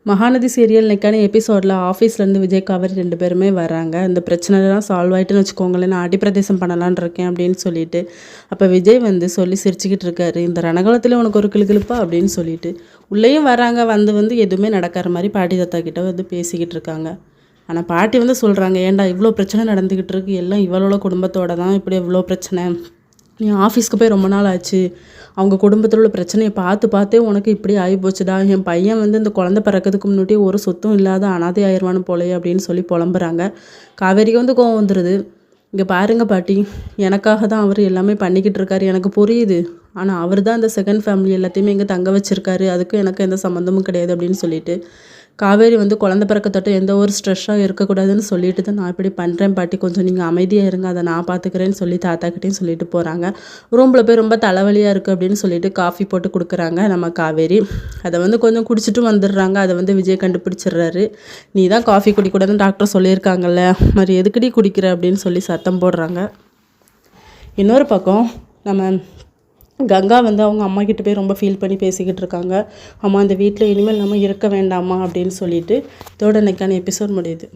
Mahanadi serial இன்னைக்கான எபிசோடில் ஆஃபீஸ்லேருந்து விஜய் காவேரி 2 பேருமே வராங்க. இந்த பிரச்சனைலாம் சால்வ் ஆகிட்டுன்னு வச்சுக்கோங்களேன், நான் அடிப்பிரதேசம் பண்ணலான்னு இருக்கேன் அப்படின்னு சொல்லிட்டு. அப்போ விஜய் சொல்லி சிரிச்சுக்கிட்டு இருக்காரு, இந்த ரணகலத்தில் உனக்கு ஒரு கிளுகிளுப்பா அப்படின்னு சொல்லிட்டு. உள்ளேயும் வராங்க, வந்து எதுவுமே நடக்கிற மாதிரி பாட்டி தாத்தா கிட்ட பேசிக்கிட்டு இருக்காங்க. ஆனால் பாட்டி சொல்கிறாங்க, ஏன்டா இவ்வளோ பிரச்சனை நடந்துக்கிட்டு இருக்கு, எல்லாம் இவளோட குடும்பத்தோட தான் இப்படி இவ்வளோ பிரச்சனை. நீ ஆஃபீஸ்க்கு போய் ரொம்ப நாள் ஆச்சு, அவங்க குடும்பத்தில் உள்ள பிரச்சனையை பார்த்தே உனக்கு இப்படி ஆகிப்போச்சுடா. என் பையன் இந்த குழந்தை பிறக்கிறதுக்கு முன்னாடி ஒரு சொத்தும் இல்லாத அனாதை ஆயிடுவானு போலே அப்படின்னு சொல்லி புலம்புறாங்க. காவேரிக்கு கோவம் வந்துடுது. இங்கே பாருங்க பாட்டி, எனக்காக தான் அவர் எல்லாமே பண்ணிக்கிட்டு இருக்காரு, எனக்கு புரியுது. ஆனால் அவர் தான் இந்த செகண்ட் ஃபேமிலி எல்லாத்தையுமே இங்கே தங்க வச்சுருக்காரு, அதுக்கும் எனக்கு எந்த சம்மந்தமும் கிடையாது அப்படின்னு சொல்லிட்டு. காவேரி குழந்தை பிறக்கத்தட்ட எந்த ஒரு ஸ்ட்ரெஸ்ஸாக இருக்கக்கூடாதுன்னு சொல்லிட்டு தான் நான் இப்படி பண்ணுறேன் பாட்டி, கொஞ்சம் நீங்கள் அமைதியாக இருங்க, அதை நான் பார்த்துக்கிறேன்னு சொல்லி தாத்தாக்கிட்டேயும் சொல்லிட்டு போகிறாங்க. ரூமில் போய் ரொம்ப தலைவலியாக இருக்குது அப்படின்னு சொல்லிட்டு காஃபி போட்டு கொடுக்குறாங்க நம்ம காவேரி. அதை கொஞ்சம் குடிச்சிட்டு வந்துடுறாங்க. அதை விஜய் கண்டுபிடிச்சிடுறாரு. நீ தான் காஃபி குடிக்கூடாதுன்னு டாக்டர் சொல்லியிருக்காங்கல்ல, மாதிரி எதுக்கடி குடிக்கிற அப்படின்னு சொல்லி சத்தம் போடுறாங்க. இன்னொரு பக்கம் நம்ம கங்கா அவங்க அம்மா கிட்ட போய் ரொம்ப ஃபீல் பண்ணி பேசிக்கிட்டு இருக்காங்க. அம்மா, இந்த வீட்டில் இனிமேல் நம்ம இருக்க வேண்டாமா அப்படின்னு சொல்லிட்டு. இதோட இன்னைக்கான எபிசோட் முடியுது.